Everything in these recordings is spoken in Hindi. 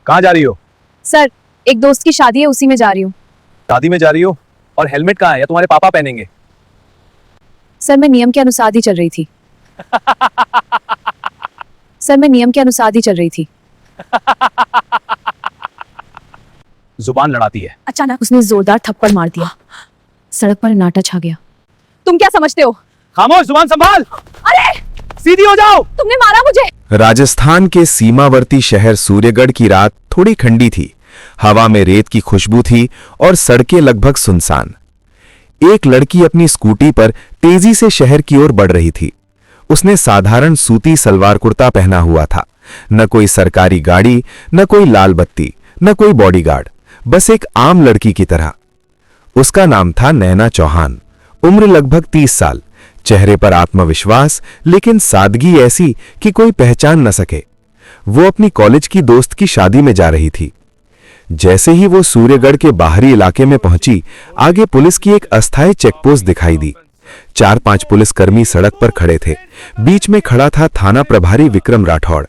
कहाँ जा रही हो? सर, एक दोस्त की शादी है, उसी में जा रही हूँ। शादी में जा रही हो? और हेलमेट कहाँ है? या तुम्हारे पापा पहनेंगे? सर, मैं नियम के अनुसार ही चल रही थी। सर, मैं नियम के अनुसार ही चल रही थी। जुबान लड़ाती है। अचानक उसने जोरदार थप्पड़ मार दिया। सड़क पर नाटा छा गया। तुम क्या समझते हो? खामोश, जुबान संभाल। अरे, सीधी हो जाओ। तुमने मारा मुझे। राजस्थान के सीमावर्ती शहर सूर्यगढ़ की रात थोड़ी ठंडी थी। हवा में रेत की खुशबू थी और सड़कें लगभग सुनसान। एक लड़की अपनी स्कूटी पर तेजी से शहर की ओर बढ़ रही थी। उसने साधारण सूती सलवार कुर्ता पहना हुआ था। न कोई सरकारी गाड़ी, न कोई लाल बत्ती, न कोई बॉडीगार्ड, बस एक आम लड़की की तरह। उसका नाम था नैना चौहान। उम्र लगभग 30 साल। चेहरे पर आत्मविश्वास, लेकिन सादगी ऐसी कि कोई पहचान न सके। वो अपनी कॉलेज की दोस्त की शादी में जा रही थी। जैसे ही वो सूर्यगढ़ के बाहरी इलाके में पहुंची, आगे पुलिस की एक अस्थायी चेकपोस्ट दिखाई दी। 4-5 पुलिसकर्मी सड़क पर खड़े थे। बीच में खड़ा था थाना प्रभारी विक्रम राठौड़।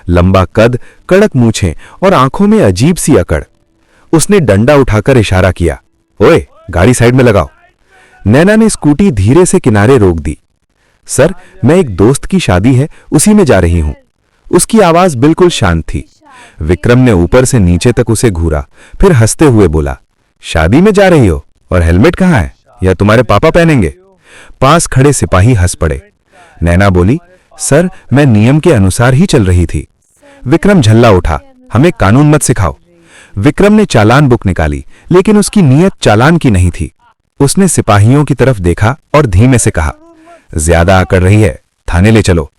लंबा कद, कड़क मूछें और आंखों में अजीब सी अकड़। उसने डंडा उठाकर इशारा किया, ओए, गाड़ी साइड में लगाओ। नैना ने स्कूटी धीरे से किनारे रोक दी। सर, मैं एक दोस्त की शादी है, उसी में जा रही हूं। उसकी आवाज बिल्कुल शांत थी। विक्रम ने ऊपर से नीचे तक उसे घूरा, फिर हंसते हुए बोला, शादी में जा रही हो? और हेलमेट कहाँ है? या तुम्हारे पापा पहनेंगे? पास खड़े सिपाही हंस पड़े। नैना बोली, सर, मैं नियम के अनुसार ही चल रही थी। विक्रम झल्ला उठा, हमें कानून मत सिखाओ। विक्रम ने चालान बुक निकाली, लेकिन उसकी नीयत चालान की नहीं थी। उसने सिपाहियों की तरफ देखा और धीमे से कहा, ज्यादा अकड़ रही है, थाने ले चलो।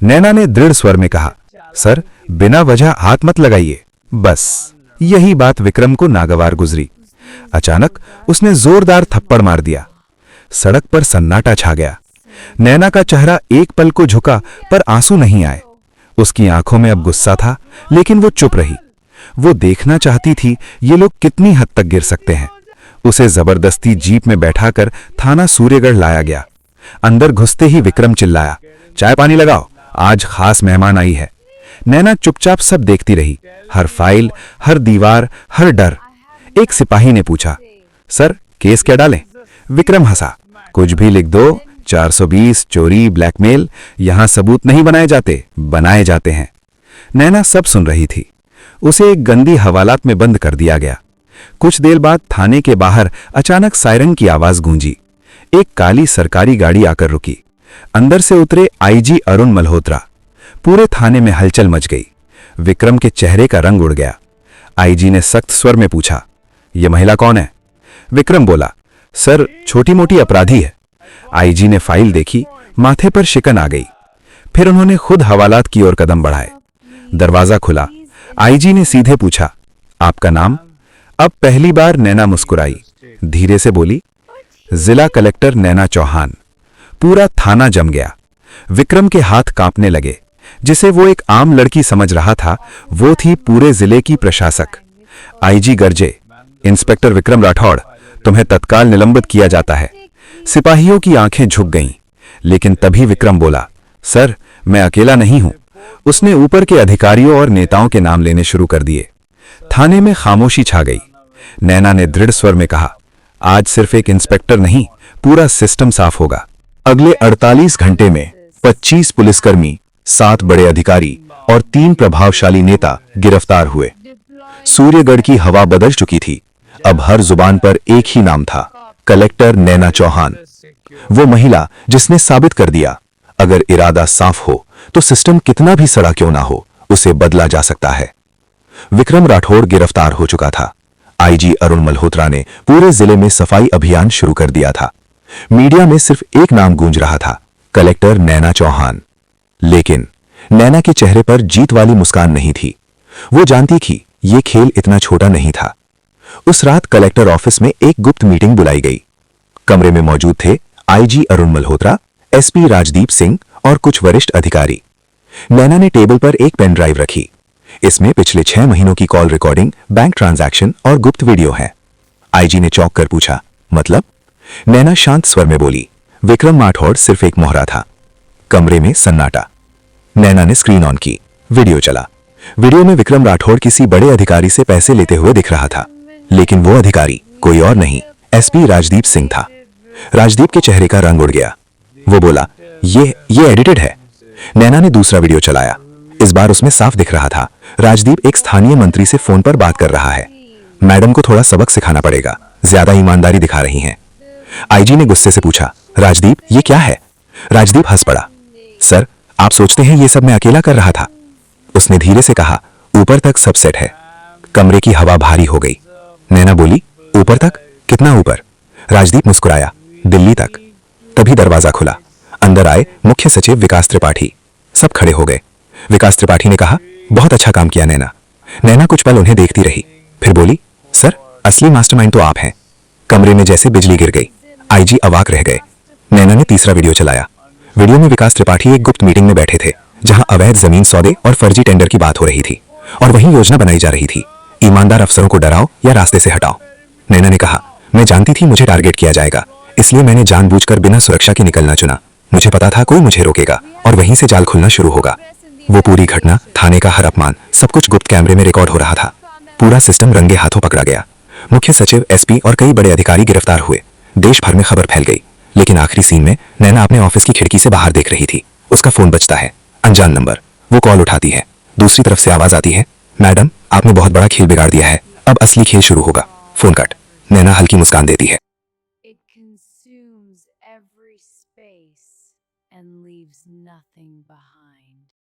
नैना ने दृढ़ स्वर में कहा, सर, बिना वजह हाथ मत लगाइए। बस यही बात विक्रम को नागवार गुजरी। अचानक उसने जोरदार थप्पड़ मार दिया। सड़क पर सन्नाटा छा गया। नैना का चेहरा एक पल को झुका, पर आंसू नहीं आए। उसकी आंखों में अब गुस्सा था, लेकिन वो चुप रही। वो देखना चाहती थी ये लोग कितनी हद तक गिर सकते हैं। उसे जबरदस्ती जीप में बैठाकर थाना सूर्यगढ़ लाया गया। अंदर घुसते ही विक्रम चिल्लाया, चाय पानी लगाओ, आज खास मेहमान आई है। नैना चुपचाप सब देखती रही, हर फाइल, हर दीवार, हर डर। एक सिपाही ने पूछा, सर, केस क्या डालें? विक्रम हंसा, कुछ भी लिख दो, 420, चोरी, ब्लैकमेल। यहां सबूत नहीं बनाए जाते, बनाए जाते हैं। नैना सब सुन रही थी। उसे एक गंदी हवालात में बंद कर दिया गया। कुछ देर बाद थाने के बाहर अचानक सायरन की आवाज गूंजी। एक काली सरकारी गाड़ी आकर रुकी। अंदर से उतरे आईजी अरुण मल्होत्रा। पूरे थाने में हलचल मच गई। विक्रम के चेहरे का रंग उड़ गया। आईजी ने सख्त स्वर में पूछा, यह महिला कौन है? विक्रम बोला, सर, छोटी मोटी अपराधी है। आईजी ने फाइल देखी, माथे पर शिकन आ गई। फिर उन्होंने खुद हवालात की ओर कदम बढ़ाए। दरवाजा खुला। आईजी ने सीधे पूछा, आपका नाम? अब पहली बार नैना मुस्कुराई। धीरे से बोली, जिला कलेक्टर नैना चौहान। पूरा थाना जम गया। विक्रम के हाथ कांपने लगे। जिसे वो एक आम लड़की समझ रहा था, वो थी पूरे जिले की प्रशासक। आईजी गरजे, इंस्पेक्टर विक्रम राठौड़, तुम्हें तत्काल निलंबित किया जाता है। सिपाहियों की आंखें झुक गईं, लेकिन तभी विक्रम बोला, सर, मैं अकेला नहीं हूं। उसने ऊपर के अधिकारियों और नेताओं के नाम लेने शुरू कर दिए। थाने में खामोशी छा गई। नैना ने दृढ़ स्वर में कहा, आज सिर्फ एक इंस्पेक्टर नहीं, पूरा सिस्टम साफ होगा। अगले 48 घंटे में 25 पुलिसकर्मी, 7 बड़े अधिकारी और 3 प्रभावशाली नेता गिरफ्तार हुए। सूर्यगढ़ की हवा बदल चुकी थी। अब हर जुबान पर एक ही नाम था, कलेक्टर नैना चौहान। वो महिला जिसने साबित कर दिया, अगर इरादा साफ हो तो सिस्टम कितना भी सड़ा क्यों ना हो, उसे बदला जा सकता है। विक्रम राठौड़ गिरफ्तार हो चुका था। आईजी अरुण मल्होत्रा ने पूरे जिले में सफाई अभियान शुरू कर दिया था। मीडिया में सिर्फ एक नाम गूंज रहा था, कलेक्टर नैना चौहान। लेकिन नैना के चेहरे पर जीत वाली मुस्कान नहीं थी। वो जानती थी ये खेल इतना छोटा नहीं था। उस रात कलेक्टर ऑफिस में एक गुप्त मीटिंग बुलाई गई। कमरे में मौजूद थे आईजी अरुण मल्होत्रा, एसपी राजदीप सिंह और कुछ वरिष्ठ अधिकारी। नैना ने टेबल पर एक पेन ड्राइव रखी। इसमें पिछले 6 महीनों की कॉल रिकॉर्डिंग, बैंक ट्रांजैक्शन और गुप्त वीडियो है। आईजी ने चौंक कर पूछा, मतलब? नैना शांत स्वर में बोली, विक्रम राठौड़ सिर्फ एक मोहरा था। कमरे में सन्नाटा। नैना ने स्क्रीन ऑन की, वीडियो चला। वीडियो में विक्रम राठौड़ किसी बड़े अधिकारी से पैसे लेते हुए दिख रहा था, लेकिन वो अधिकारी कोई और नहीं, एसपी राजदीप सिंह था। राजदीप के चेहरे का रंग उड़ गया। वो बोला, ये एडिटेड है। नैना ने दूसरा वीडियो चलाया। इस बार उसमें साफ दिख रहा था राजदीप एक स्थानीय मंत्री से फोन पर बात कर रहा है। मैडम को थोड़ा सबक सिखाना पड़ेगा, ज्यादा ईमानदारी दिखा रही हैं। आईजी ने गुस्से से पूछा, राजदीप ये क्या है? राजदीप हंस पड़ा। सर, आप सोचते हैं ये सब मैं अकेला कर रहा था? उसने धीरे से कहा, ऊपर तक सब सेट है। कमरे की हवा भारी हो गई। नैना बोली, ऊपर तक? कितना ऊपर? राजदीप मुस्कुराया, दिल्ली तक। तभी दरवाजा खुला। अंदर आए मुख्य सचिव विकास त्रिपाठी। सब खड़े हो गए। विकास त्रिपाठी ने कहा, बहुत अच्छा काम किया नैना। नैना कुछ पल उन्हें देखती रही, फिर बोली, सर असली मास्टरमाइंड तो आप हैं। कमरे में जैसे बिजली गिर गई। आईजी अवाक रह गए। नैना ने तीसरा वीडियो चलाया। वीडियो में विकास त्रिपाठी एक गुप्त मीटिंग में बैठे थे, जहां अवैध जमीन सौदे और फर्जी टेंडर की बात हो रही थी, और वहीं योजना बनाई जा रही थी, ईमानदार अफसरों को डराओ या रास्ते से हटाओ। नैना ने कहा, मैं जानती थी मुझे टारगेट किया जाएगा, इसलिए मैंने जानबूझकर बिना सुरक्षा के निकलना चुना। मुझे पता था कोई मुझे रोकेगा और वहीं से जाल खुलना शुरू होगा। वो पूरी घटना, थाने का हर अपमान, सब कुछ गुप्त कैमरे में रिकॉर्ड हो रहा था। पूरा सिस्टम रंगे हाथों पकड़ा गया। मुख्य सचिव, एसपी और कई बड़े अधिकारी गिरफ्तार हुए। देश भर में खबर फैल गई। लेकिन आखिरी सीन में नैना अपने ऑफिस की खिड़की से बाहर देख रही थी। उसका फोन बजता है, अनजान नंबर। वो कॉल उठाती है। दूसरी तरफ से आवाज आती है, मैडम आपने बहुत बड़ा खेल बिगाड़ दिया है, अब असली खेल शुरू होगा। Phone cut. नैना हल्की मुस्कान देती है। It consumes every space and leaves nothing behind.